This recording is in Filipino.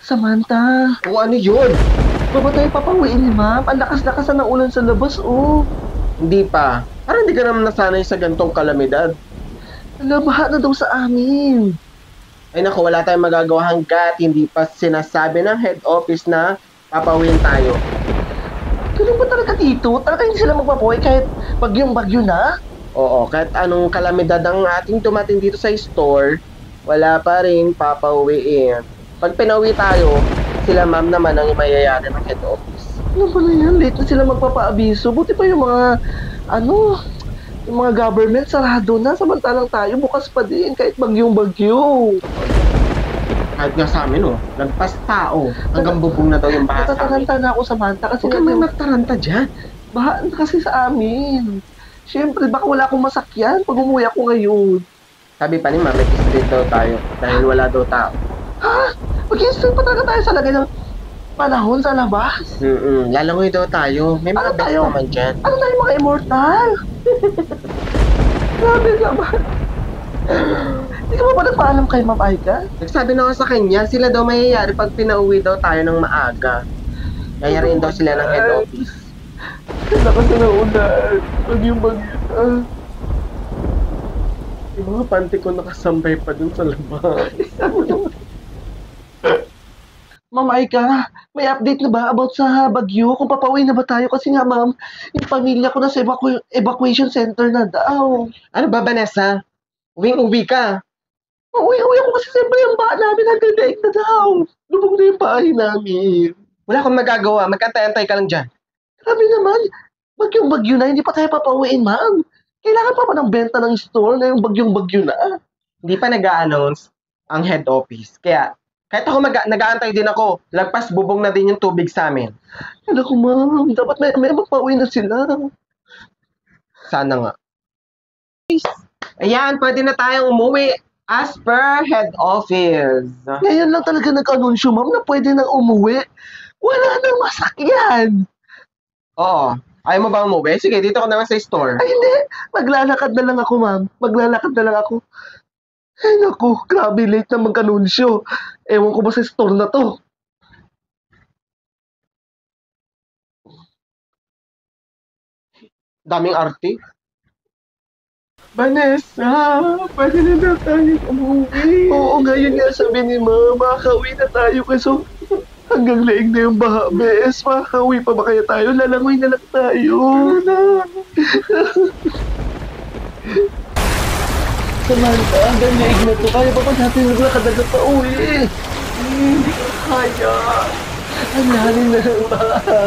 Samantha, O ano yun? ba ba tayo papawiin ni ma'am? Ang lakas-lakasan ng ulan sa labas, oh. Hindi pa. Parang hindi ka naman nasanay sa gantong kalamidad. Nalabaha na daw sa amin. Ay naku, wala tayong magagawa hanggat hindi pa sinasabi ng head office na papawin tayo. Ganun ba talaga dito? Talaga hindi sila magpapawi kahit bagyong-bagyo na? Oo, kahit anong kalamidad ang ating dumating dito sa store, wala pa rin papauwiin. Pag pinauwi tayo, sila ma'am naman ang mayayari ng head office. Ano pala yan? Late na sila magpapaabiso. Buti pa yung mga, ano, yung mga government sarado na. Samantalang tayo bukas pa din kahit bagyong-bagyo. Kahit nga sa amin, oh, nagpas tao. Hanggang bubong na daw yung baha sa amin. Natataranta na ako, Samantha, kasi Huwag kang may magtaranta dyan. baha na kasi sa amin. Siyempre, baka wala akong masakyan pag umuwi ako ngayon. Sabi pa ni ma'am, may street daw tayo dahil wala daw tao. Ha? Mag-i-street pa talaga tayo sa lagay ng panahon sa labas? Lalangoy daw tayo. May mga Ano best tayo? naman dyan. Ano tayo mga immortal? Grabe naman. Hindi ka ba nagpaalam kay Ma'am Aika? Nagsabi na ako sa kanya, sila daw mayayari pag pinauwi daw tayo ng maaga. Yayarin daw sila ng head office. Lakas na ng ulan. Bagyong-bagyo. Yung mga panty ko nakasampay pa dun sa labas. Ma'am Aika, may update na ba about sa bagyo? Kung papauwi na ba tayo? Kasi nga ma'am, yung pamilya ko nasa evacuation center na daw. Ano ba, Vanessa? Uwing-uwi ka. Uwi ako kasi siyempre yung bahay namin hanggang daig na daw. Lubog na yung bahay namin. Wala akong magagawa. Magkantay-antay ka lang dyan. Grabe naman. Bagyong-bagyo na, hindi pa tayo papauwiin, ma'am. Kailangan pa ba ng benta ng store ngayong bagyong-bagyo na? Hindi pa nag-a-announce ang head office. Kaya, kahit ako nag-aantay din ako, lagpas bubong na din yung tubig sa amin. Ano ko, ma'am, dapat may magpauwi na sila. Sana nga. Ayan, pwede na tayong umuwi as per head office. Ngayon lang talaga nag-anunsyo, ma'am, na pwede nang umuwi. Wala nang masakyan. Oo. Ayaw mo ba umuwi? Sige, dito ko naman sa store. Ay, hindi. Maglalakad na lang ako, ma'am. Maglalakad na lang ako. Ay, naku, grabe late na mag-anunsyo. Ewan ko ba sa store na to. Daming arte. Vanessa, pwede na daw tayo umuwi. Oo, ngayon nga sabi ni ma'am, makakauwi na tayo kasi hanggang leeg na yung baha, bes. Makakauwi pa ba kaya tayo? Lalangoy na lang tayo. Samantha, hanggang leeg na to. Kaya pa ba natin naglakad-agad pa uwi? Hindi ko kaya. Ang lalim na ng baha.